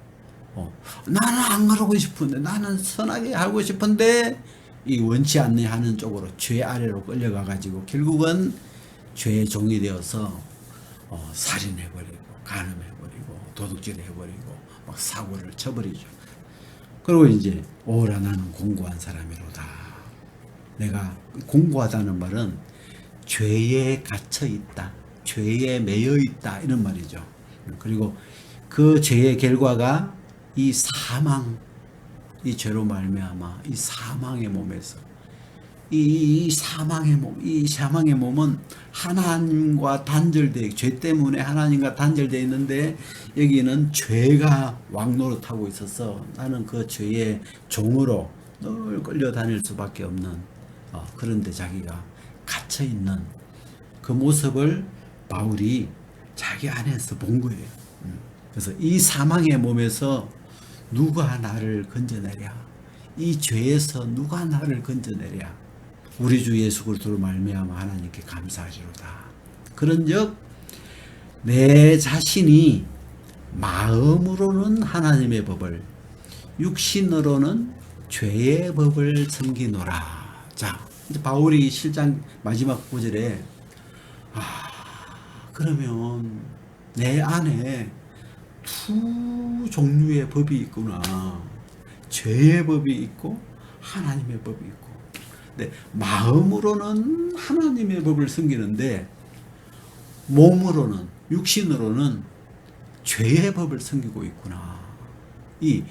나는 안 그러고 싶은데, 나는 선하게 하고 싶은데, 이 원치 않는 하는 쪽으로 죄 아래로 끌려가가지고 결국은 죄의 종이 되어서 살인해버리고, 간음해버리고, 도둑질 해버리고, 막 사고를 쳐버리죠. 그리고 이제 오라 나는 공고한 사람이로다. 내가 공고하다는 말은 죄에 갇혀 있다, 죄에 매여 있다 이런 말이죠. 그리고 그 죄의 결과가 이 사망, 이 죄로 말미암아 이 사망의 몸에서 이 사망의 몸은 하나님과 단절돼, 죄 때문에 하나님과 단절돼 있는데 여기는 죄가 왕노릇하고 있어서 나는 그 죄의 종으로 늘 끌려다닐 수밖에 없는 그런데 자기가 갇혀 있는 그 모습을 바울이 자기 안에서 본 거예요. 그래서 이 사망의 몸에서 누가 나를 건져내랴, 이 죄에서 누가 나를 건져내랴. 우리 주 예수 그리스도로 말미암아 하나님께 감사하리로다. 그런즉 내 자신이 마음으로는 하나님의 법을, 육신으로는 죄의 법을 섬기노라. 자, 이제 바울이 7장 마지막 구절에 그러면 내 안에 두 종류의 법이 있구나. 죄의 법이 있고 하나님의 법이 있고. 네, 마음으로는 하나님의 법을 섬기는데 몸으로는, 육신으로는 죄의 법을 섬기고 있구나. 이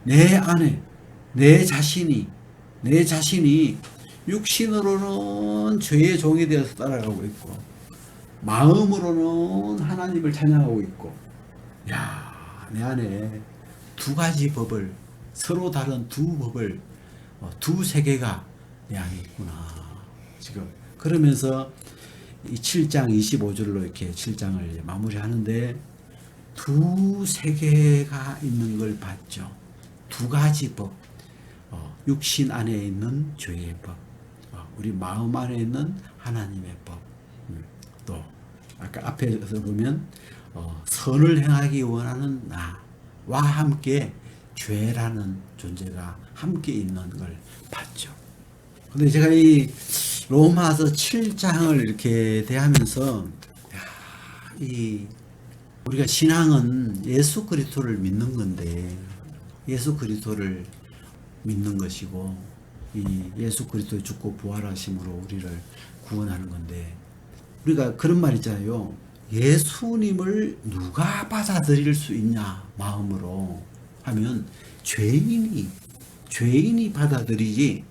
내 안에 내 자신이 육신으로는 죄의 종이 되어서 따라가고 있고 마음으로는 하나님을 찬양하고 있고, 야, 내 안에 두 가지 법을, 서로 다른 두 법을, 두 세계가 내 안에 있구나. 지금 그러면서 이 7장 25절로 이렇게 7장을 마무리하는데 두 세계가 있는 걸 봤죠. 두 가지 법, 육신 안에 있는 죄의 법, 우리 마음 안에 있는 하나님의 법, 또 아까 앞에서 보면 선을 행하기 원하는 나와 함께 죄라는 존재가 함께 있는 걸 봤죠. 근데 제가 이 로마서 7장을 이렇게 대하면서 이 우리가 신앙은 예수 그리스도를 믿는 건데, 예수 그리스도를 믿는 것이고 이 예수 그리스도의 죽고 부활하심으로 우리를 구원하는 건데, 우리가 그런 말 있잖아요. 예수님을 누가 받아들일 수 있냐 마음으로 하면 죄인이 받아들이지.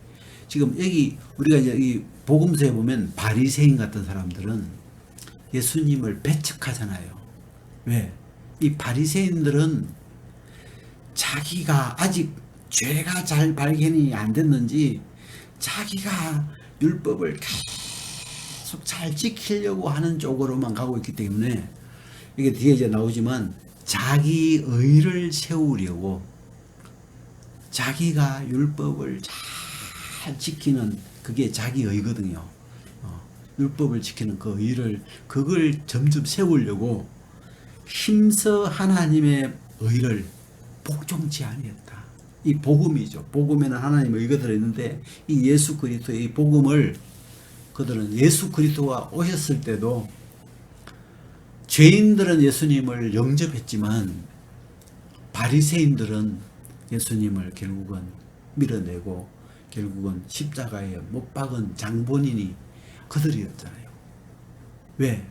지금 여기 우리가 이제 이 복음서에 보면 바리새인 같은 사람들은 예수님을 배척하잖아요. 왜? 이 바리새인들은 자기가 아직 죄가 잘 발견이 안 됐는지 자기가 율법을 계속 잘 지키려고 하는 쪽으로만 가고 있기 때문에, 이게 뒤에 이제 나오지만 자기 의를 세우려고 자기가 율법을 잘 지키는 그게 자기 의거든요. 율법을 지키는 그 의를, 그걸 점점 세우려고 힘써 하나님의 의를 복종치 아니했다. 이 복음이죠. 복음에는 하나님의 의가 들어있는데 이 예수 그리스도의 이 복음을 그들은 예수 그리스도가 오셨을 때도 죄인들은 예수님을 영접했지만 바리새인들은 예수님을 결국은 밀어내고 결국은 십자가에 못 박은 장본인이 그들이었잖아요. 왜?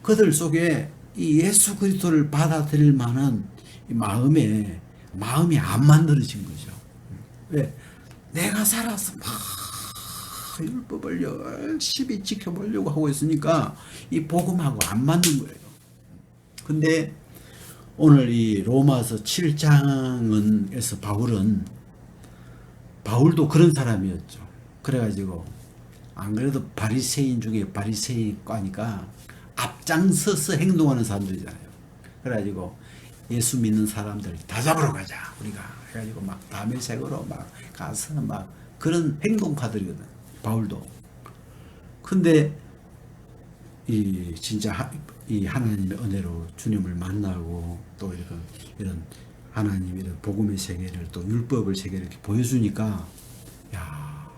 그들 속에 이 예수 그리스도를 받아들일 만한 마음이 안 만들어진 거죠. 왜? 내가 살아서 막 율법을 열심히 지켜보려고 하고 있으니까 이 복음하고 안 맞는 거예요. 근데 오늘 이 로마서 7장에서 바울도 그런 사람이었죠. 그래가지고 안 그래도 바리새인 중에 바리새인과니까 앞장서서 행동하는 사람들이잖아요. 그래가지고 예수 믿는 사람들 다 잡으러 가자 우리가 해가지고 막 다메섹으로 막 가서 막 그런 행동가들이거든 바울도. 근데 이 진짜 이 하나님의 은혜로 주님을 만나고 또 이런 하나님 이런 복음의 세계를 또 율법의 세계를 이렇게 보여주니까, 야,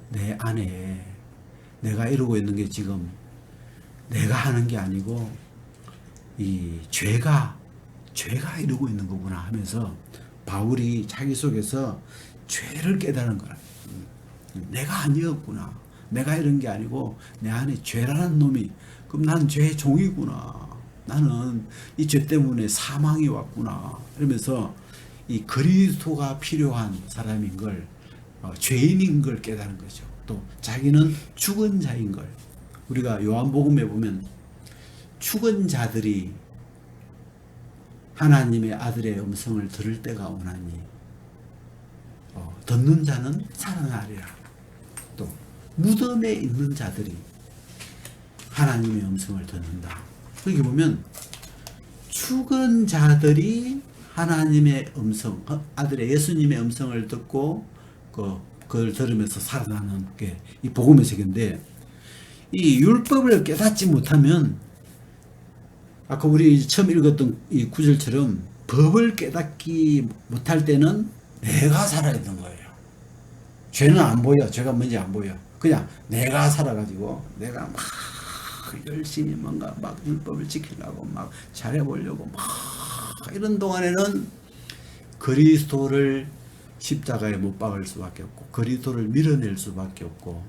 내 안에 내가 이루고 있는 게 지금 내가 하는 게 아니고 이 죄가 이루고 있는 거구나 하면서 바울이 자기 속에서 죄를 깨달은 거라. 내가 아니었구나. 내가 이런 게 아니고 내 안에 죄라는 놈이, 그럼 난 죄의 종이구나. 나는 이 죄 때문에 사망이 왔구나. 이러면서 이 그리스도가 필요한 사람인 걸, 죄인인 걸 깨달은 거죠. 또 자기는 죽은 자인 걸. 우리가 요한복음에 보면 죽은 자들이 하나님의 아들의 음성을 들을 때가 오나니 듣는 자는 살아나리라. 또 무덤에 있는 자들이 하나님의 음성을 듣는다. 그렇게 보면 죽은 자들이 하나님의 음성, 아들의 예수님의 음성을 듣고 그걸 들으면서 살아나는 게 이 복음의 세계인데, 이 율법을 깨닫지 못하면 아까 우리 처음 읽었던 이 구절처럼 법을 깨닫지 못할 때는 내가 살아있는 거예요. 죄는 안 보여. 죄가 뭔지 안 보여. 그냥 내가 살아가지고 내가 막 열심히 뭔가 막 율법을 지키려고 막 잘해보려고 막 이런 동안에는 그리스도를 십자가에 못 박을 수밖에 없고 그리스도를 밀어낼 수밖에 없고,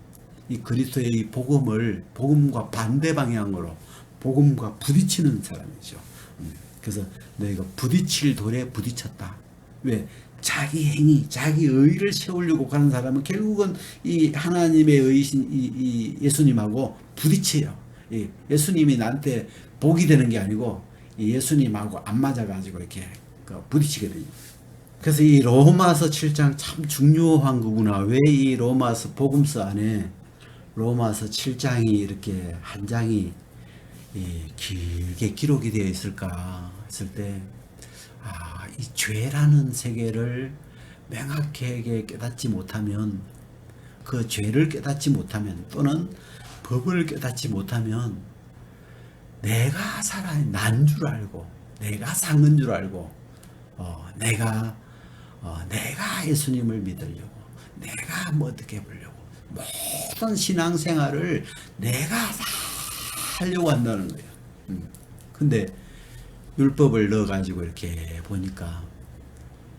이 그리스도의 이 복음과 반대 방향으로 복음과 부딪히는 사람이죠. 그래서 너희가 부딪힐 돌에 부딪혔다. 왜? 자기 행위, 자기 의를 세우려고 가는 사람은 결국은 이 하나님의 의신 이 예수님하고 부딪혀요. 예수님이 나한테 복이 되는 게 아니고 예수님하고 안 맞아가지고 이렇게 부딪히게 돼요. 그래서 이 로마서 7장 참 중요한 거구나. 왜 이 로마서 복음서 안에 로마서 7장이 이렇게 한 장이 길게 기록이 되어 있을까 했을 때, 이 죄라는 세계를 명확하게 깨닫지 못하면, 그 죄를 깨닫지 못하면 또는 법을 깨닫지 못하면 내가 난 줄 알고 내가 상은 줄 알고 내가 예수님을 믿으려고 내가 뭐 어떻게 해보려고 모든 신앙생활을 내가 다 하려고 한다는 거예요. 근데 율법을 넣어가지고 이렇게 보니까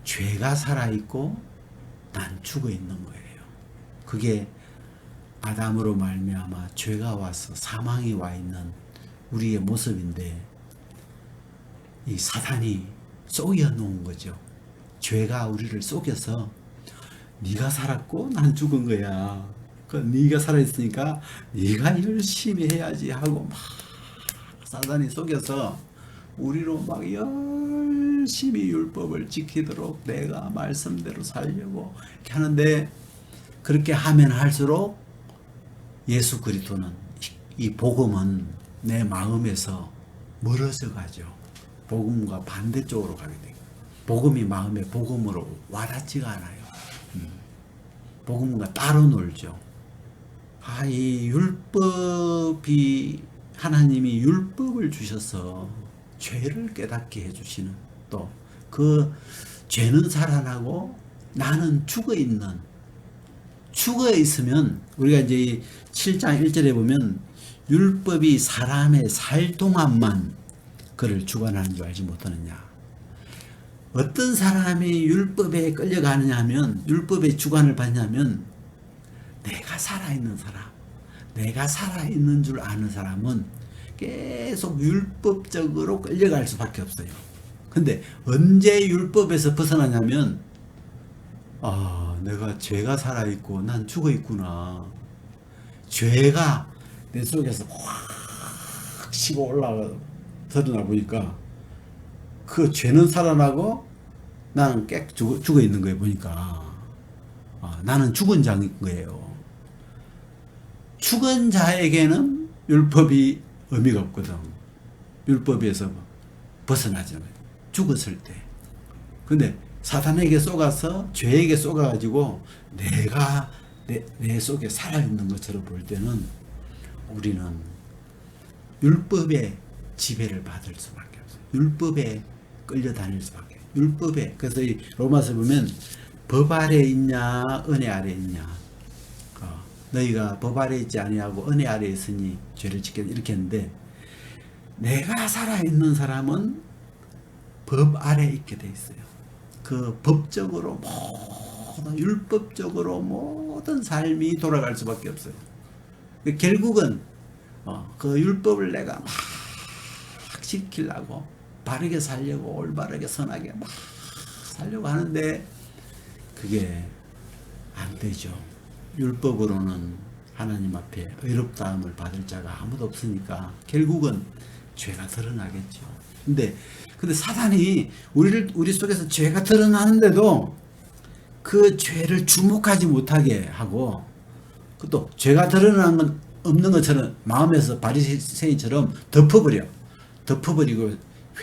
죄가 살아있고 난 죽어있는 거예요. 그게 아담으로 말미암아 죄가 와서 사망이 와 있는 우리의 모습인데, 이 사단이 속여 놓은 거죠. 죄가 우리를 속여서 네가 살았고 난 죽은 거야. 네가 살아있으니까 네가 열심히 해야지 하고 막 사단이 속여서 우리로 막 열심히 율법을 지키도록 내가 말씀대로 살려고 이렇게 하는데, 그렇게 하면 할수록 예수 그리스도는, 이 복음은 내 마음에서 멀어져 가죠. 복음과 반대쪽으로 가게 돼요. 복음이 마음에 복음으로 와닿지가 않아요. 복음과 따로 놀죠. 이 율법이, 하나님이 율법을 주셔서 죄를 깨닫게 해주시는, 또 그 죄는 살아나고 나는 죽어 있으면, 우리가 이제 7장 1절에 보면 율법이 사람의 살 동안만 그를 주관하는 줄 알지 못하느냐. 어떤 사람이 율법에 끌려가느냐 하면, 율법의 주관을 받냐면, 내가 살아있는 사람, 내가 살아있는 줄 아는 사람은 계속 율법적으로 끌려갈 수밖에 없어요. 근데 언제 율법에서 벗어나냐면, 내가 죄가 살아있고 난 죽어있구나. 죄가 내 속에서 확 치고 드러나 보니까 그 죄는 살아나고 나는 죽어 있는 거예요. 보니까 나는 죽은 자인 거예요. 죽은 자에게는 율법이 의미가 없거든. 율법에서 벗어나잖아요. 죽었을 때. 근데 사탄에게 쏘가서 죄에게 쏘가가지고 내가 내 속에 살아있는 것처럼 볼 때는 우리는 율법의 지배를 받을 수밖에 없어요. 율법에 끌려다닐 수밖에. 율법에. 그래서 이 로마서 보면 법 아래 있냐 은혜 아래 있냐. 너희가 법 아래 있지 아니하고 은혜 아래 있으니 죄를 짓겠다 이렇게 했는데, 내가 살아있는 사람은 법 아래 있게 돼 있어요. 그 법적으로 모든 율법적으로 모든 삶이 돌아갈 수밖에 없어요. 결국은 그 율법을 내가 막 지키려고 바르게 살려고 올바르게 선하게 막 살려고 하는데 그게 안 되죠. 율법으로는 하나님 앞에 의롭다함을 받을 자가 아무도 없으니까 결국은 죄가 드러나겠죠. 근데 사단이 우리 속에서 죄가 드러나는데도 그 죄를 주목하지 못하게 하고, 또 죄가 드러나는 건 없는 것처럼 마음에서 바리새인처럼 덮어버리고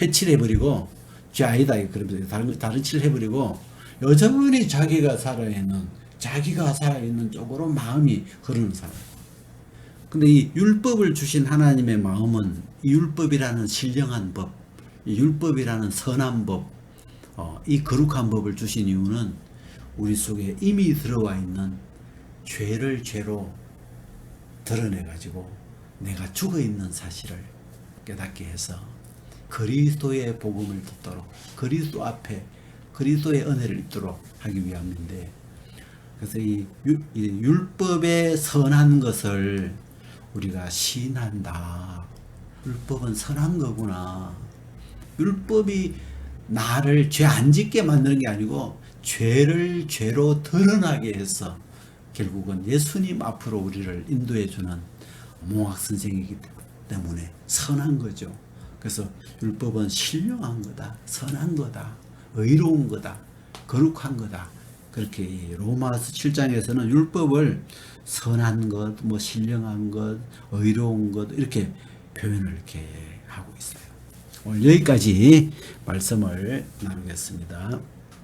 회칠해버리고 죄 아니다 그러면서 다른 칠 해버리고 여전히 자기가 살아있는 쪽으로 마음이 흐르는 사람. 근데 이 율법을 주신 하나님의 마음은 이 율법이라는 신령한 법, 이 율법이라는 선한 법, 이 거룩한 법을 주신 이유는 우리 속에 이미 들어와 있는 죄를 죄로 드러내가지고 내가 죽어있는 사실을 깨닫게 해서 그리스도의 복음을 듣도록, 그리스도 앞에 그리스도의 은혜를 입도록 하기 위함인데, 그래서 이 율법의 선한 것을 우리가 시인한다. 율법은 선한 거구나. 율법이 나를 죄 안 짓게 만드는 게 아니고 죄를 죄로 드러나게 해서 결국은 예수님 앞으로 우리를 인도해 주는 몽학 선생이기 때문에 선한 거죠. 그래서 율법은 신령한 거다, 선한 거다, 의로운 거다, 거룩한 거다. 그렇게 로마서 7장에서는 율법을 선한 것, 뭐 신령한 것, 의로운 것 이렇게 표현을 이렇게 하고 있어요. 오늘 여기까지 말씀을 나누겠습니다.